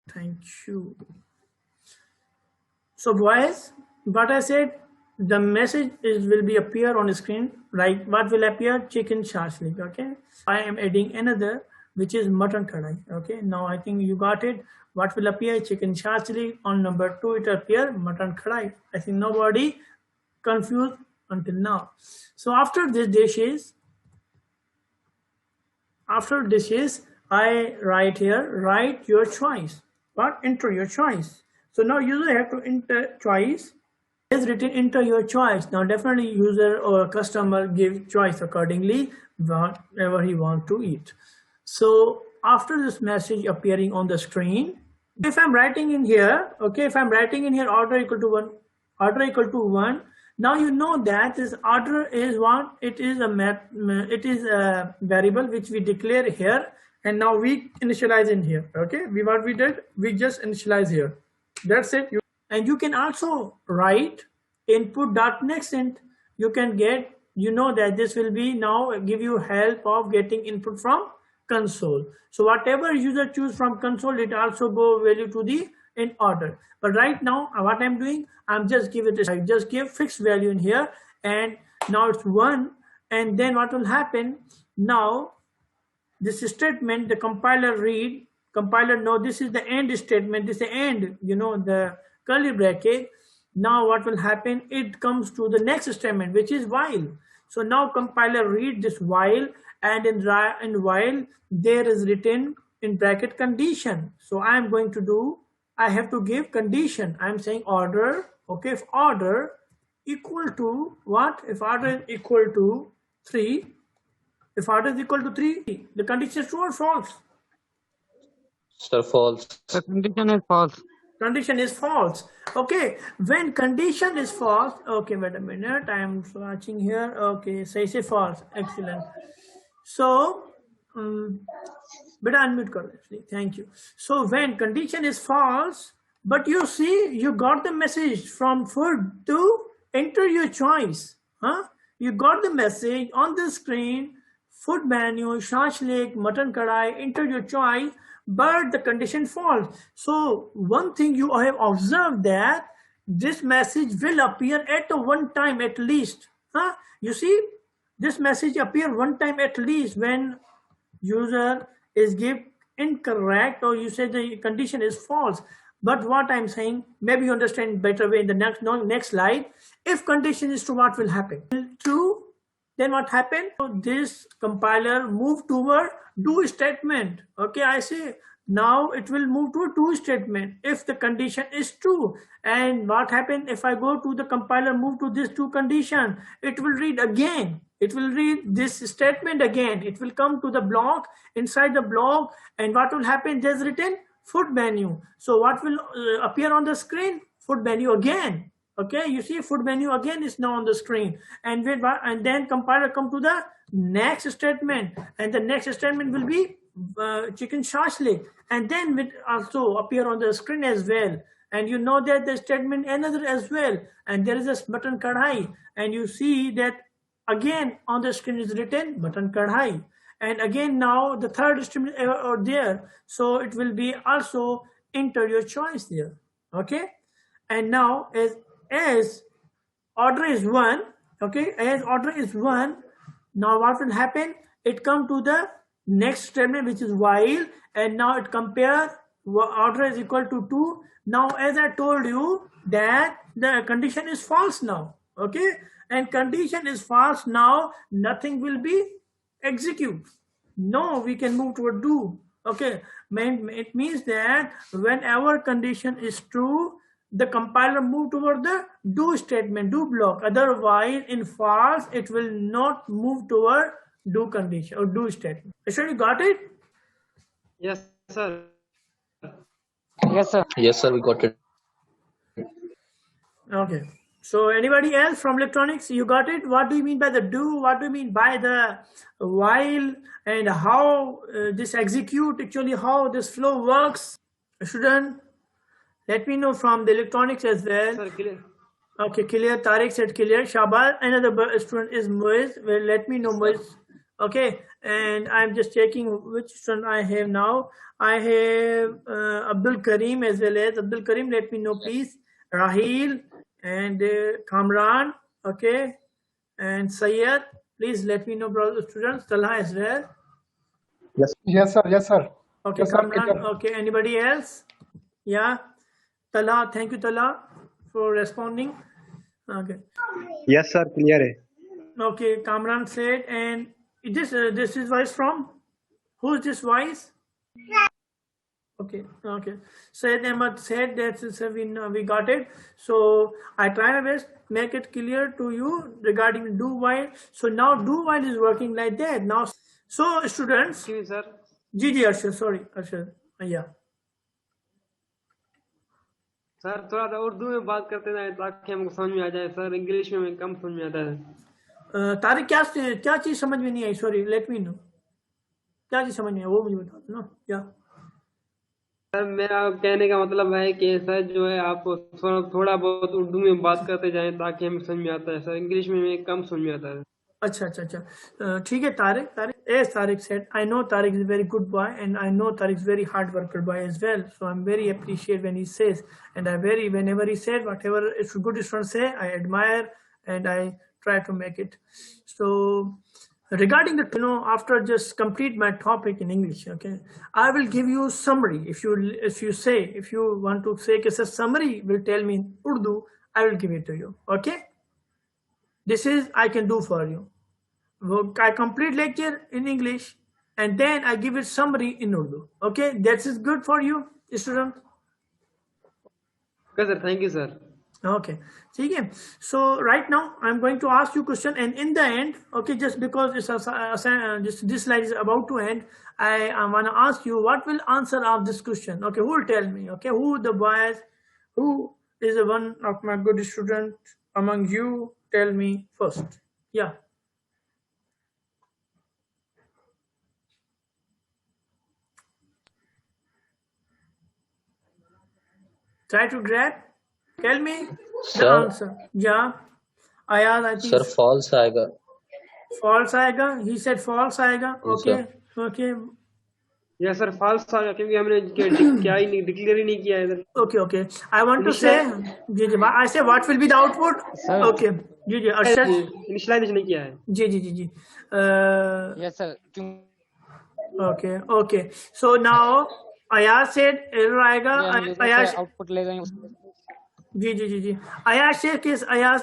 Thank you. So boys, what I said, the message will be appear on the screen, right? What will appear? Chicken shashlik. Okay. I am adding another, which is mutton kadai. Okay. Now I think you got it. What will appear? Chicken shashlik. On number 2, it appear mutton kadai. I think nobody confused until now. So after this dishes, I write here, write your choice. But enter your choice. So now user have to enter choice. Is written enter your choice. Now definitely user or customer give choice accordingly whatever he want to eat. So after this message appearing on the screen, if I'm writing in here, okay, if I'm writing in here order equal to 1, order equal to 1, now you know that this order is one, it is a variable which we declare here, and now we initialize in here. Okay, what we did, we just initialize here. That's it. And you can also write input.nextInt. You can get, you know that this will be now give you help of getting input from console. So whatever user choose from console, it also go value to the in order. But right now what I'm doing, I'm just give it, I just give fixed value in here, and now it's 1. And then what will happen now, this statement, the compiler read, compiler know this is the end statement, this is the end, you know, the curly bracket. Now what will happen, it comes to the next statement, which is while. So now compiler read this while, and in while there is written in bracket condition. So I am going to do, I have to give condition. I'm saying order. Okay, if order equal to what? If order is equal to 3, if order is equal to 3, the condition is true or false? Sir, false. The condition is false. Condition is false. Okay, when condition is false, okay, wait a minute, I am watching here. Okay, say false. Excellent. So but unmute correctly. Thank you. So when condition is false, but you see you got the message from food to enter your choice. Huh? You got the message on the screen, food menu, shashlik, mutton kadai, enter your choice, but the condition false. So one thing you have observed that this message will appear at one time at least. Huh? You see, this message appear one time at least when user is give incorrect, or you say the condition is false. But what I'm saying, maybe you understand better way in the next slide. If condition is true, what will happen? True, then what happened? So this compiler move toward do statement. Okay, I say now it will move to a do statement if the condition is true. And what happened if I go to the compiler move to this do condition? It will read again. It will read this statement again. It will come to the block, inside the block, and what will happen? There's written food menu. So what will appear on the screen? Food menu again. Okay, you see food menu again is now on the screen, and then compiler come to the next statement, and the next statement will be chicken shashlik, and then will also appear on the screen as well. And you know that the statement another as well, and there is a mutton kadhai, and you see that again on the screen is written mutton kadhai, and again now the third statement are there, so it will be also enter your choice there. Okay, and now as order is 1, okay, as order is 1, now what will happen? It come to the next statement, which is while, and now it compare order is equal to 2. Now as I told you that the condition is false now. Okay, and condition is false, now nothing will be execute. No, we can move to a do. Okay, it means that whenever condition is true, the compiler move toward the do statement, do block. Otherwise, in false, it will not move toward do condition or do statement. Ashwin, you got it? Yes, sir. Yes, sir. Yes, sir, we got it. Okay. So anybody else from electronics, you got it? What do you mean by the do? What do you mean by the while? And how this execute, actually how this flow works? Student, let me know from the electronics as well. Sir, clear. Okay, clear. Tariq said clear. Shabal, another student is Moiz. Well, let me know, Moiz. Okay, and I'm just checking which student I have now. I have Abdul Karim as well as Abdul Karim. Let me know, please. Rahil and Kamran. Okay, and Sayed. Please let me know, brother students. Talha as well. Yes, sir. Yes, sir. Okay, Yes, sir. Kamran. Okay, anybody else? Yeah, Talha. Thank you, Talha, for responding. Okay. Yes, sir. Clear है. Okay, Kamran said, and this is voice from? Who's this voice? Okay, okay. Said Ahmad said that we got it. So I try my best make it clear to you regarding do while. So now do while is working like that. Now, so students. Excuse me, sir. Ji Arshad, sorry Arshad. Yeah. Sir थोड़ा सा उर्दू में बात करते हैं ताकि हमको समझ में आ जाए सर, इंग्लिश में कम समझ में आता है। तारिक क्या चीज समझ में नहीं आई? सॉरी, लेट मी नो क्या चीज समझ में आई वो मुझे बता दो ना। क्या सर मेरा कहने का मतलब है कि सर जो है आप थोड़ा बहुत उर्दू में बात करते जाएं ताकि हमें समझ में आता है सर, इंग्लिश में कम समझ में आता है। अच्छा अच्छा अच्छा ठीक है Tariq as Tariq said, I know Tariq is a very good boy and I know Tariq is very hard worker boy as well, so I'm very appreciate when he says, and whenever he said whatever it's good student say, I admire and I try to make it. So regarding the after just complete my topic in English, okay, I will give you summary. If you want to say a summary will tell me in Urdu, I will give it to you. Okay, this is I can do for you. I complete lecture in English and then I give it summary in Urdu. Okay, that is good for you, student. Okay, sir. Thank you, sir. Okay, okay. So right now I'm going to ask you question, and in the end, okay, just because this slide is about to end, I want to ask you what will answer of this question. Okay, who will tell me? Okay, who the boys, who is the one of my good student among you? Tell me first. Yeah. Try to grab. Tell me the answer. Yeah. Ayaz, I think. Sir, false आएगा. False आएगा. He said false आएगा. Okay. Okay. Yes, sir. False आएगा क्योंकि हमने क्या ही नहीं declare ही नहीं किया है इधर. Okay, okay. I want to say. Ji. I say what will be the output? Sir. Okay. Ji. Arshad. Initialize नहीं किया है. जी. Yes, sir. Okay. Okay. So now Ayaz said error आएगा. Ayaz आउटपुट ले जाएंगे. जी. अयाज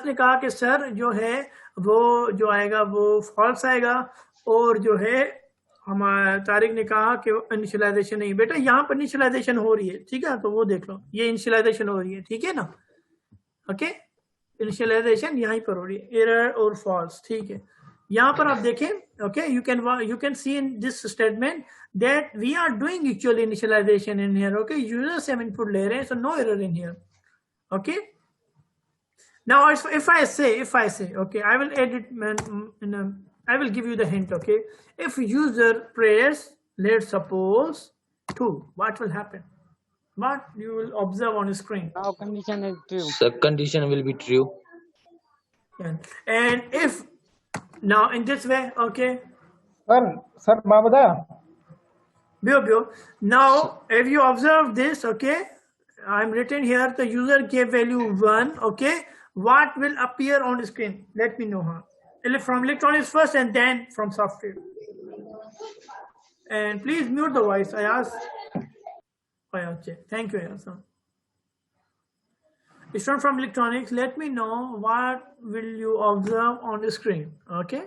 ने कहा कि सर जो है वो जो आएगा वो फॉल्स आएगा, और जो है हमारा तारिक ने कहा कि इनिशियलाइजेशन नहीं। बेटा यहाँ पर इनिशियलाइजेशन हो रही है, ठीक है, तो वो देख लो, ये इनिशियलाइजेशन हो रही है, ठीक है ना। ओके, इनिशियलाइजेशन यहीं पर हो रही है, एरर और फॉल्स, ठीक है। यहाँ पर आप देखें, okay, you can see in this statement that we are doing actually initialization in here. Okay, user से हम इनपुट ले रहे हैं, so no error in here. Okay, now if I say okay, I will edit I will give you the hint. Okay, if user press, let's suppose 2, what will happen? What you will observe on the screen? Now condition is true. The condition will be true. And if now in this way, okay, sir मैं बताया. Bio. Now if you observe this, okay, I'm written here the user gave value 1. Okay, what will appear on the screen? Let me know. From electronics first and then from software. And please mute the voice. I ask. Thank you. Student from electronics, let me know what will you observe on the screen. Okay,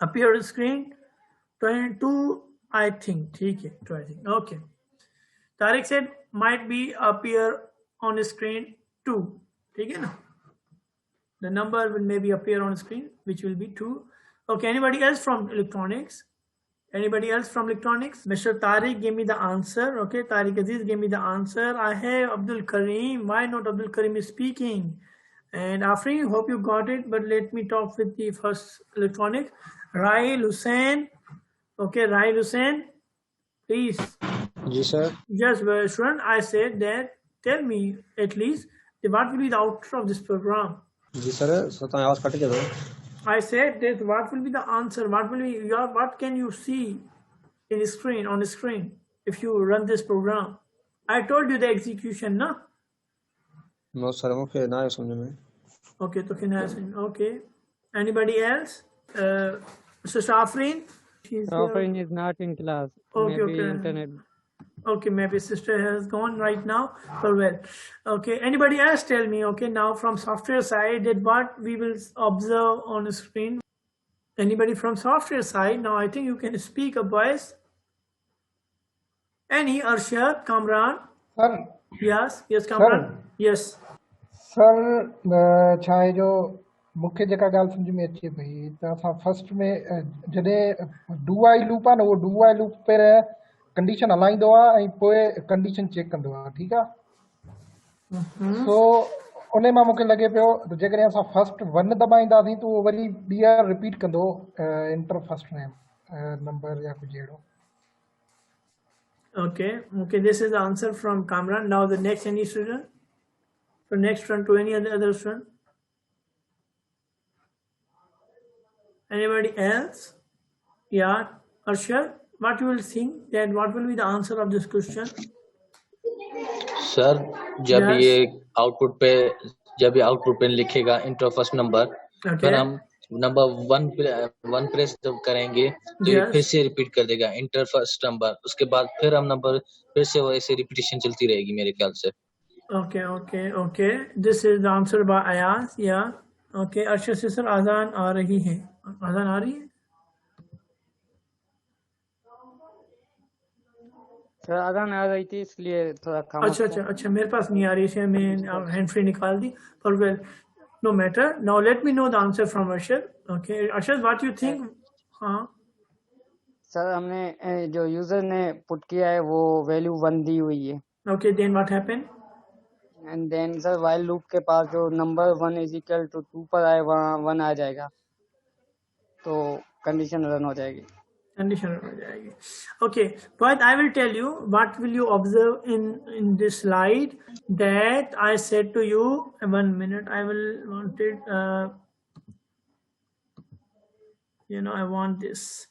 appear on the screen 22, I think. Okay. Tariq said might be appear on the screen 2. ठीक है ना? The number will maybe appear on the screen, which will be 2. Okay, anybody else from electronics? Mr. Tariq gave me the answer. Okay, Tariq Aziz gave me the answer. I have Abdul Karim. Why not Abdul Karim is speaking? And Afrin, hope you got it, but let me talk with the first electronic. Rahil Hussain. Okay, Rahil Hussain, please. Yes, sir. Yes, student, I said that tell me at least what will be the output of this program. जी sir, स्वतः आवाज cut गया था. I said that what will be the answer? What will be your? What can you see in the screen, on the screen, if you run this program? I told you the execution, no? No, sir, मुझे ना समझ में. Okay, तो फिर ना okay. Anybody else? Mr. Shafrin? Shafrin is not in class. Okay, Maybe okay. internet. Okay, maybe sister has gone right now. Well, okay. Anybody else tell me? Okay, now from software side, that what we will observe on the screen. Anybody from software side? Now I think you can speak up, boys. Any Arshad, Kamran? Sir Yes, Kamran. Yes. Sir छा आहे जो मूंखे जेका ॻाल्हि सम्झ में अचे पई त असां फर्स्ट में जॾहिं डू वाइल लूप आहे न, उहो डू वाइल लूप पहिरियों कंडीशन हलाईंदो आहे ऐं पोइ कंडीशन चेक कंदो आहे, ठीकु आहे. सो उन मां मूंखे लॻे पियो त जेकॾहिं असां फर्स्ट 1 दॿाईंदासीं त उहो वरी ॿीहर रिपीट कंदो इंटर फर्स्ट नेम नंबर या कुझु अहिड़ो. Okay, this is the answer from Kamran. Now the next, any student? So next one to any other student? Anybody else? Yeah, Arshad, what you will think that what will be the answer of this question? Sir जब Yes. ये output पे लिखेगा inter first number, Okay. फिर हम number 1 press जब करेंगे तो ये Yes. फिर से रिपीट कर देगा इंटर फर्स्ट नंबर. उसके बाद फिर हम नंबर फिर से वैसे रिपीटिशन चलती रहेगी मेरे ख्याल से. Okay. This is the answer by Ayaz. Yeah. Okay, Arshad sister, azan आ रही है. azan आ रही है? सर अजान आ रही थी इसलिए थोड़ा खामोश था. अच्छा, मेरे पास नहीं आ रही है, मैं हैंड फ्री निकाल दी. पर well, no matter. Now let me know the answer from Arshad. Okay, Arshad, what you think? हाँ. सर हमने जो यूजर ने पुट किया है वो वैल्यू 1 दी हुई है. Okay, then what happened? And then sir while loop के पास जो नंबर 1 इज इक्वल टू 2 पर आए वहाँ 1 आ जाएगा तो कंडीशन रन हो जाएगी. Condition हो जाएगी. Okay, but I will tell you what will you observe in this slide that I said to you. 1 minute, I will want it. I want this.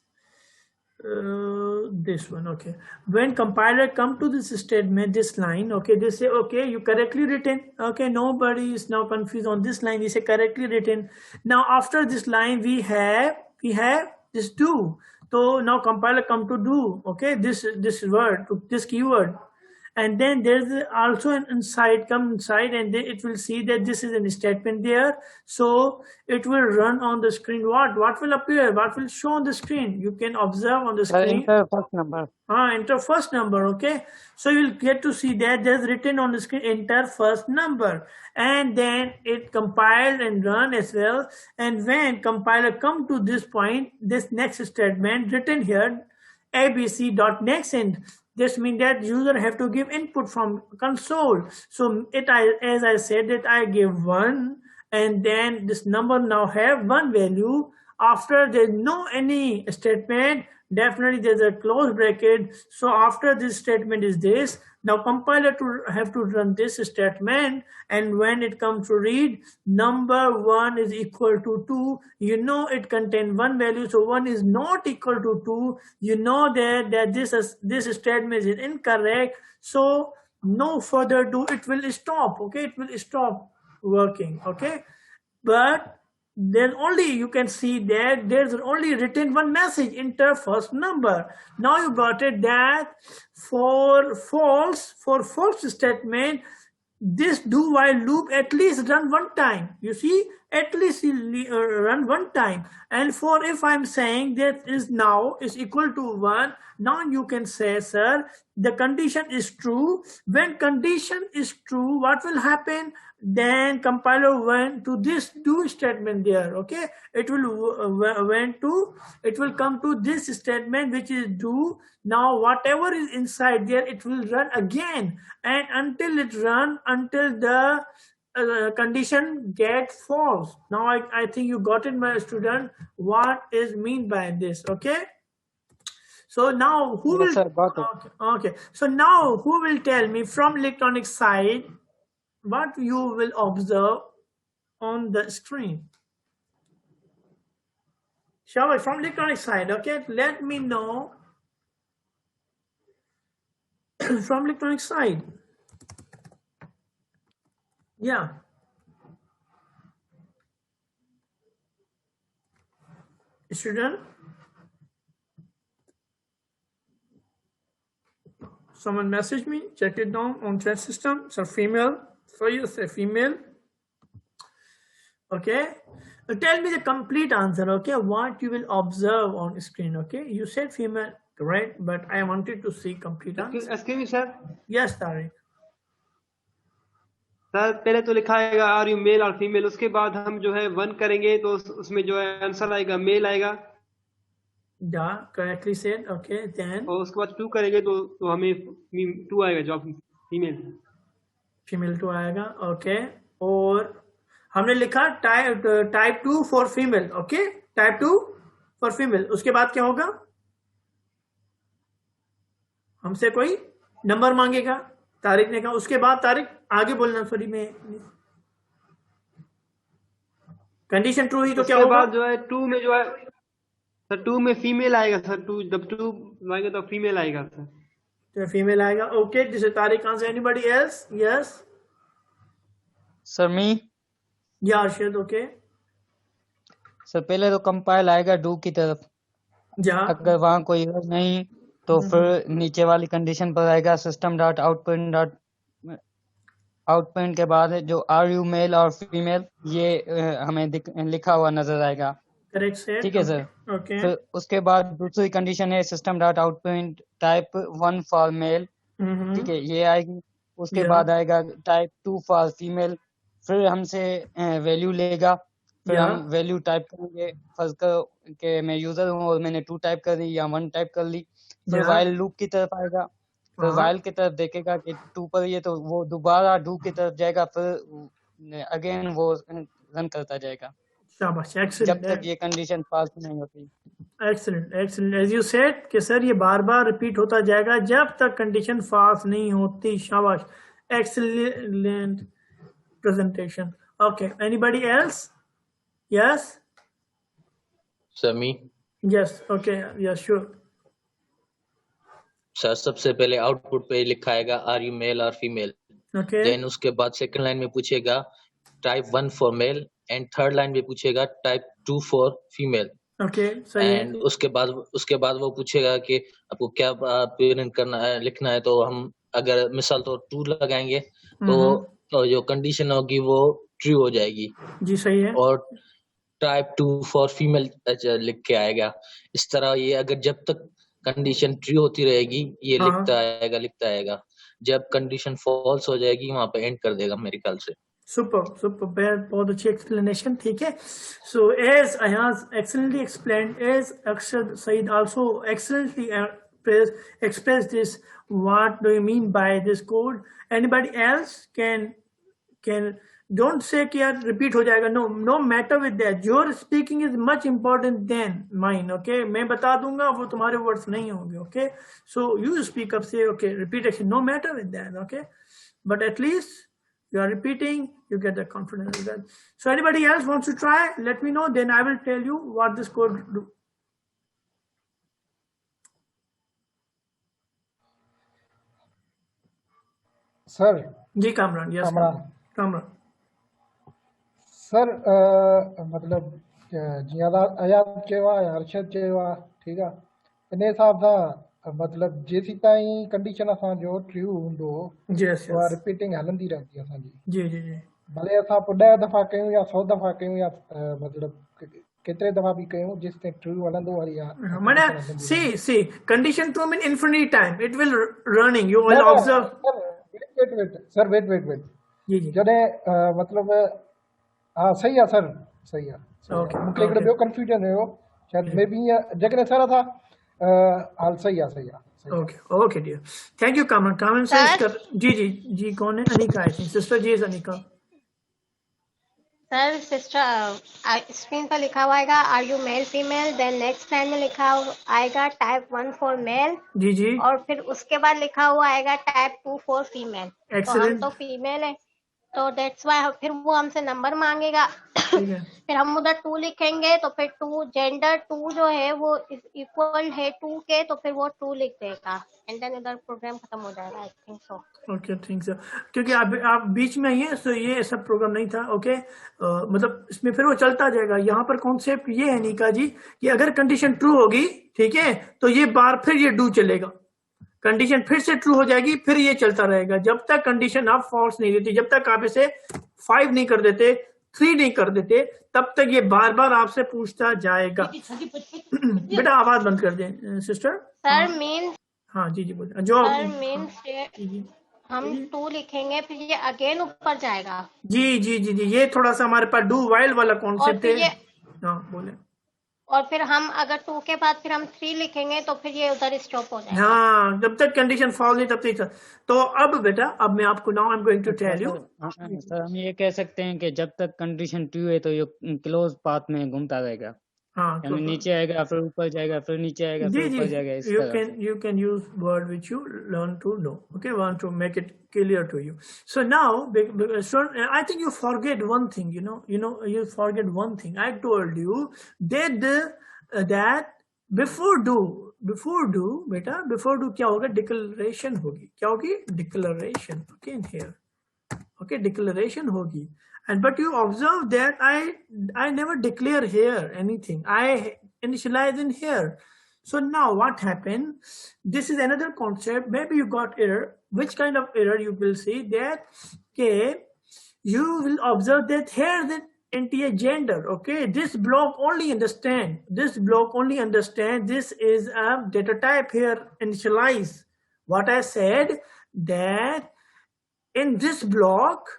This one. Okay, when compiler come to this statement, this line, okay, they say, okay, you correctly written. Okay, nobody is now confused on this line. We say correctly written. Now after this line we have this do. So now compiler come to do, okay, this word, this keyword, and then there's also an inside, come inside, and then it will see that this is a statement there. So it will run on the screen. What will appear? What will show on the screen? You can observe on the screen. Enter first number. Enter first number. Okay, so you'll get to see that there's written on the screen enter first number, and then it compiled and run as well. And when compiler come to this point, this next statement written here, abc.nextEnd, this means that user have to give input from console. So as I said, that I give 1, and then this number now have 1 value. After there's no any statement, definitely there's a close bracket. So after this statement is this. Now compiler have to run this statement, and when it comes to read number 1 is equal to 2, it contains 1 value, so 1 is not equal to 2. That this statement is incorrect. So no further ado, it will stop. Okay, it will stop working. Okay, but then only you can see that there's only written 1 message, enter first number. Now you got it that for false statement, this do while loop at least run 1 time. You see, at least run 1 time. And for if I'm saying that is now is equal to 1, now you can say, sir, the condition is true. When condition is true, what will happen? Then compiler went to this do statement there. Okay, it will come to this statement which is do. Now whatever is inside there, it will run again, and until the condition get false. Now I think you got it, my student, what is mean by this. Okay, so now who will okay, so now who will tell me from electronic side what you will observe on the screen? Shall from electronic side, okay? Let me know from electronic side. Yeah. Student? Someone message me, check it down on chat system. So female, so you say female. Okay. Tell me the complete answer, okay? What you will observe on screen, okay? You said female, correct? But I wanted to see complete answer. Excuse me, sir. Yes, Tariq. Sir पहले तो लिखा आएगा are you male और female, उसके बाद हम जो है 1 करेंगे तो उसमें जो है आंसर आएगा मेल आएगा, Yeah, correctly said. Okay, then और उसके बाद 2 करेंगे तो हमें 2 आएगा जॉब फीमेल। फीमेल 2 आएगा, ओके। और हमने लिखा type 2 for female, okay, type 2 for female. उसके बाद क्या होगा? हमसे कोई नंबर मांगेगा, तारिक ने कहा। उसके बाद तारिक आगे बोलना, सॉरी में कंडीशन ट्रू ही तो क्या उसके होगा? बाद जो है 2 में जो है सर 2 में फीमेल आएगा सर, 2 जब 2 आएगा तो फीमेल आएगा सर। तो फीमेल आएगा, okay. This is Tariq answer. Anybody else? Yes sir me. या अर्शद, ओके। सर पहले तो कंपाइल आएगा डू की तरफ, या अगर वहाँ कोई एरर नहीं तो फिर नीचे वाली कंडीशन पर आएगा सिस्टम डॉट आउटपुट के बाद जो आर यू मेल और फीमेल ये हमें लिखा हुआ नजर आएगा, करेक्ट सेड, ठीक है सर। ओके। फिर उसके बाद दूसरी कंडीशन है system dot output type 1 for mail, ठीक है, ये आएगी। उसके Yeah. बाद आएगा टाइप 2 फॉर फीमेल, फिर हमसे वैल्यू लेगा, फिर Yeah. हम वैल्यू टाइप करेंगे। फर्ज कर के मैं यूजर हूँ और मैंने 2 टाइप कर दी या 1 टाइप कर ली। फिर Yeah. वाइल लूप की तरफ आएगा, फिर हाँ। वाइल की तरफ देखेगा कि 2 पर ये तो वो दोबारा डू की तरफ जाएगा, फिर अगेन वो रन करता जाएगा शाबाश, जब एक्सीलेंट तक ये कंडीशन पास नहीं होती। Excellent excellent. As you said कि सर ये बार बार रिपीट होता जाएगा जब तक कंडीशन फॉल्स नहीं होती। शाबाश, excellent presentation. Okay, anybody else? Yes sir me. Yes, okay, yes sure. Sir सबसे पहले आउटपुट पे लिखा आएगा आर यू मेल और फीमेल, ओके देन उसके बाद सेकंड लाइन में पूछेगा type 1 for male and third line में पूछेगा टाइप 2 फॉर फीमेल। ओके, सही है। एंड उसके बाद वो पूछेगा कि आपको क्या प्रिंट करना है, लिखना है। तो हम अगर मिसाल तो 2 लगाएंगे तो जो कंडीशन होगी वो ट्रू हो जाएगी, जी सही है। और टाइप 2 फॉर फीमेल लिख के आएगा। इस तरह ये अगर जब तक कंडीशन ट्रू होती रहेगी ये हाँ। लिखता आएगा। जब कंडीशन फॉल्स हो जाएगी वहां पे एंड कर देगा मेरे ख्याल से। सुपर, बहुत अच्छी एक्सप्लेनेशन, ठीक है। So as Ayaz excellently explained, as Akshar Saeed also excellently express this, what do you mean by this code? Anybody else can don't say कि यार repeat हो जाएगा, no matter with that, your speaking is much important than mine, okay? मैं बता दूंगा, वो तुम्हारे words नहीं होंगे, okay? So you speak up, say okay, repetition, no matter with that, okay? But at least you are repeating, you get the confidence with that. So anybody else wants to try, let me know, then I will tell you what this code do. Sir जी Kamran, yes Kamran. Sir मतलब जीअं आयात चयो आहे, हर्षद चयो आहे, ठीकु आहे, इन हिसाब सां मतलब जेसीं ताईं कंडीशन असांजो ट्रू हूंदो यस उहा रिपीटिंग हलंदी रहंदी असांजी। जी जी जी। भले असां पोइ 10 दफ़ा कयूं या 100 दफ़ा कयूं या मतलब केतिरे दफ़ा बि कयूं, जेसि ताईं ट्रू हलंदो वरी माना C condition true mean infinity time it will running, you will observe. Sir wait जी जी जॾहिं मतलब हा सही आहे सर, सही आहे। ओके, मूंखे हिकिड़ो ॿियो कंफ्यूजन हुयो, शायदि मे बी जेकॾहिं सर था हाल सही आहे। Okay dear, thank you Kamran. Kamran से जी कौन है? अनिका, आई थिंक सिस्टर जी is Anika. Sir sister screen पर लिखा हुआ आएगा are you male female, then next line में लिखा आएगा टाइप 1 फॉर मेल, जी और फिर उसके बाद लिखा हुआ आएगा टाइप 2 फॉर फीमेल। तो हम Excellent. तो फीमेल है, तो दैट्स वाई फिर वो हमसे नंबर मांगेगा। ठीक है, फिर हम उधर 2 लिखेंगे तो फिर 2 जेंडर 2 जो है वो इक्वल है 2 के, तो फिर वो 2 लिख देगा एंड देन उधर प्रोग्राम खत्म हो जाएगा। I think so. Okay, think so. क्योंकि आप बीच में ही है, सो ये सब प्रोग्राम नहीं था। ओके, मतलब इसमें फिर वो चलता जाएगा। यहाँ पर कॉन्सेप्ट ये है निका जी कि अगर कंडीशन ट्रू होगी, ठीक है, तो ये बार फिर ये डू चलेगा। कंडीशन फिर से ट्रू हो जाएगी, फिर ये चलता रहेगा जब तक कंडीशन आप फॉल्स नहीं देती। जब तक आप इसे 5 नहीं कर देते, 3 नहीं कर देते, तब तक ये बार बार आपसे पूछता जाएगा। बेटा आवाज बंद कर दें सिस्टर। सर मीन्स, हाँ जी बोलिए। जो सर मीन्स हम 2 लिखेंगे फिर ये अगेन ऊपर जाएगा। जी, ये थोड़ा सा हमारे पास डू वाइल वाला और कॉन्सेप्ट फिर है। हाँ बोले। और फिर हम अगर 2 के बाद फिर हम 3 लिखेंगे तो फिर ये उधर स्टॉप हो जाएगा। हाँ, जब तक कंडीशन फॉल नहीं तब तक। तो अब बेटा, अब मैं आपको now I am going to tell you. Sir हम ये कह सकते हैं कि जब तक कंडीशन ट्रू है तो ये क्लोज पाथ में घूमता रहेगा, हाँ, यानी नीचे आएगा फिर ऊपर जाएगा फिर नीचे आएगा जी फिर ऊपर जाएगा, इस you तरह से। you can use word which you learn to know. Okay, want to make it clear to you. So now, so I think you forget one thing. You forget one thing. I told you that before do बेटा, before do क्या होगा? Declaration होगी। क्या होगी? Declaration. Okay, in here. Okay, declaration होगी। And but you observe that I never declare here anything. I initialize in here. So now what happened? This is another concept. Maybe you got error. Which kind of error you will see? That okay, you will observe that here the NTA gender. Okay, this block only understand. This block only understand. This is a data type here. Initialize. What I said that in this block,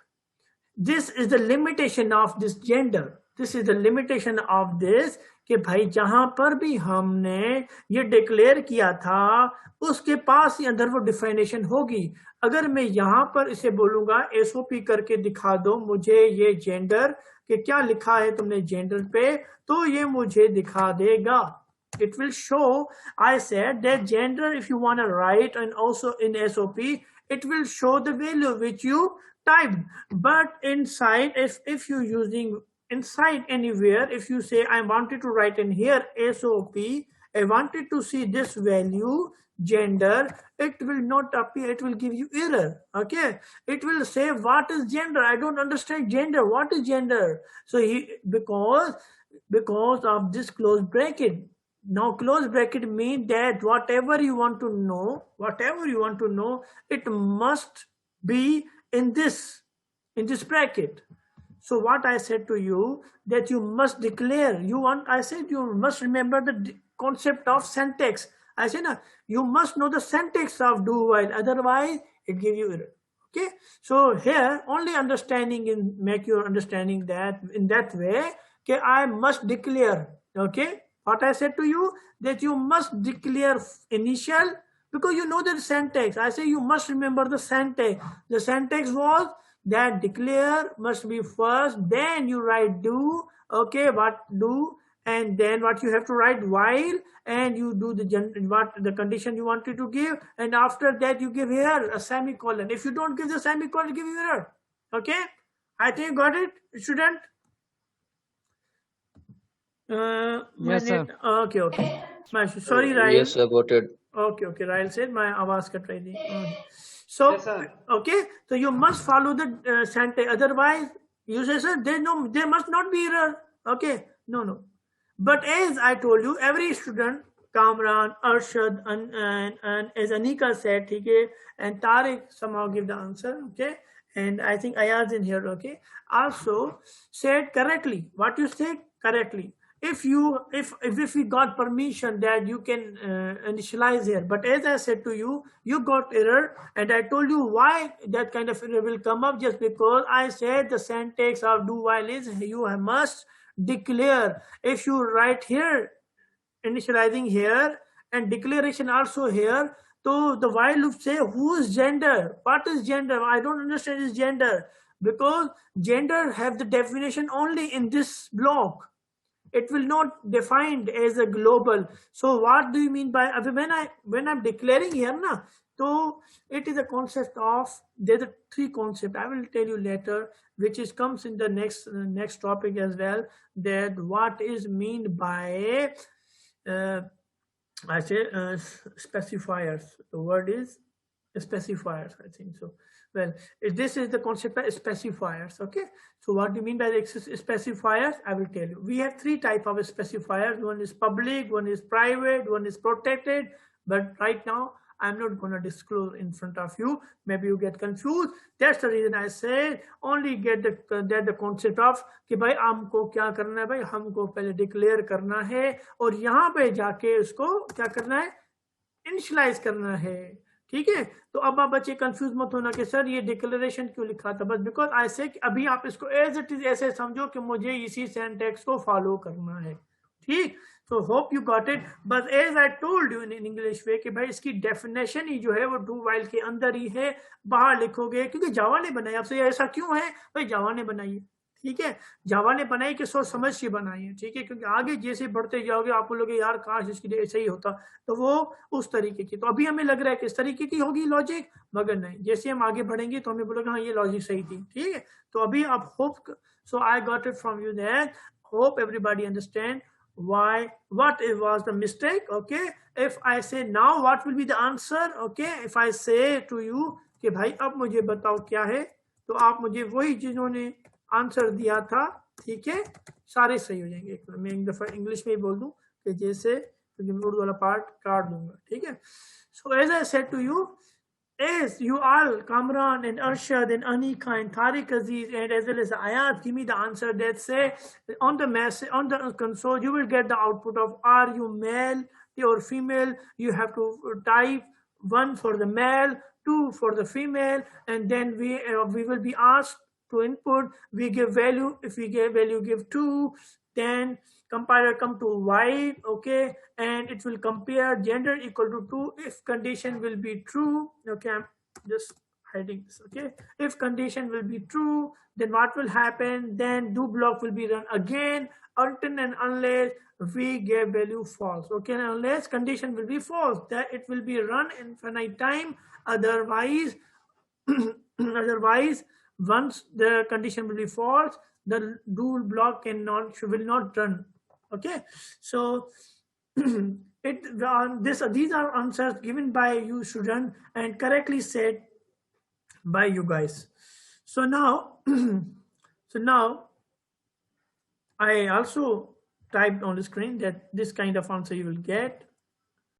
this is the limitation of this gender. This is the limitation of this कि भाई जहां पर भी हमने ये declare किया था उसके पास ही अंदर वो डिफाइनेशन होगी। अगर मैं यहाँ पर इसे बोलूंगा एसओपी करके दिखा दो मुझे ये जेंडर कि क्या लिखा है तुमने जेंडर पे, तो ये मुझे दिखा देगा। It will show. I said that gender, if you want to write, and also in SOP, it will show the value which you typed. But inside, if you using inside anywhere, if you say I wanted to write in here SOP, I wanted to see this value gender, it will not appear. It will give you error. Okay, it will say what is gender? I don't understand gender. What is gender? So because of this close bracket. Now close bracket means that whatever you want to know, it must be in this bracket. So what I said to you that you must declare. I said you must remember the concept of syntax. I said no, you must know the syntax of do while, otherwise it gives you error. Okay, so here only understanding in make your understanding that in that way. Okay, I must declare. Okay. What I said to you that you must declare initial because you know the syntax. I say you must remember the syntax. The syntax was that declare must be first, then you write do. Okay, what do, and then what you have to write while, and you do the condition you wanted to give, and after that you give here a semicolon. If you don't give the semicolon, give you error. Okay, I think you got it, student. Yes, sir. Okay. Sorry, Rahil. Yes, sir, got it. Okay. Rahil said my आवाज cut रही थी. So Yes, sir. okay, so you must follow the syntax. Otherwise, you say, sir, there must not be error. Okay, no. But as I told you, every student, Kamran, Arshad, and as Anika said, okay, and Tariq somehow give the answer. Okay. And I think Ayaz in here, okay, also said correctly. What you said correctly. If we got permission that you can initialize here, but as I said to you, you got error, and I told you why that kind of error will come up, just because I said the syntax of do while is you must declare. If you write here initializing here and declaration also here, so the while loop say whose gender, what is gender? I don't understand this gender, because gender have the definition only in this block. it will not defined as a global. So what do you mean by when I'm declaring here na, so it is a concept of, there's a three concept I will tell you later, which is comes in the next topic as well, that what is mean by I say specifiers. The word is specifiers, I think so. Well, this is the concept of specifiers. Okay, so what do you mean by the specifiers? I will tell you. We have three type of specifiers. One is public, one is private, one is protected. But right now I'm not going to disclose in front of you. Maybe you get confused. That's the reason I say only get the concept of कि भाई हमको क्या करना है, भाई हमको पहले declare करना है और यहाँ पे जाके उसको क्या करना है, इनिशियलाइज करना है. ठीक है, तो अब आप बच्चे कंफ्यूज मत होना कि सर ये डिक्लेरेशन क्यों लिखा था. बस बिकॉज ऐसे कि अभी आप इसको एज इट इज ऐसे समझो कि मुझे इसी सिंटैक्स को फॉलो करना है. ठीक, so hope you got it. But as I told you in English way कि भाई इसकी डेफिनेशन ही जो है वो do while के अंदर ही है, बाहर लिखोगे क्योंकि जावा ने बनाई. आपसे ऐसा क्यों है, भाई जावा ने बनाई है. ठीक है, जावा ने बनाई कि सोच समझ के बनाई है. ठीक है, क्योंकि आगे जैसे बढ़ते जाओगे आप बोलोगे यार काश इसकी ऐसा ही होता, तो वो उस तरीके की. तो अभी हमें लग रहा है कि इस तरीके की होगी लॉजिक, मगर नहीं, जैसे हम आगे बढ़ेंगे तो हमें बोलोगे हाँ ये लॉजिक सही थी. ठीक है, तो अभी आप hope, so I got it from you that hope everybody understand why what it was the mistake. Okay, if I say now what will be the answer. Okay, if I say to you कि भाई अब मुझे बताओ क्या है, तो आप मुझे वही जिन्होंने आंसर दिया था, ठीक है, सारे सही हो जाएंगे. मैं एक दफा इंग्लिश में ही बोल दूं कि जैसे, क्योंकि मैं उर्दू वाला पार्ट काट दूंगा. ठीक है, so as I said to you, as you all, Kamran and Arshad and Anika and Tariq Aziz and as well as Ayat, give me the answer that say on the message on the console you will get the output of are you male or female. You have to type 1 for the male, 2 for the female, and then we will be asked to input. We give value. If we give value, give 2. Then compiler come to while, okay, and it will compare gender equal to 2 if condition will be true. Okay, I'm just hiding this. Okay, if condition will be true, then what will happen? Then do block will be run again until and unless we give value false. Okay, and unless condition will be false, that it will be run infinite time. Otherwise otherwise once the condition will be false, the do block will not run. Okay, so these are answers given by you student and correctly said by you guys. So now I also typed on the screen that this kind of answer you will get.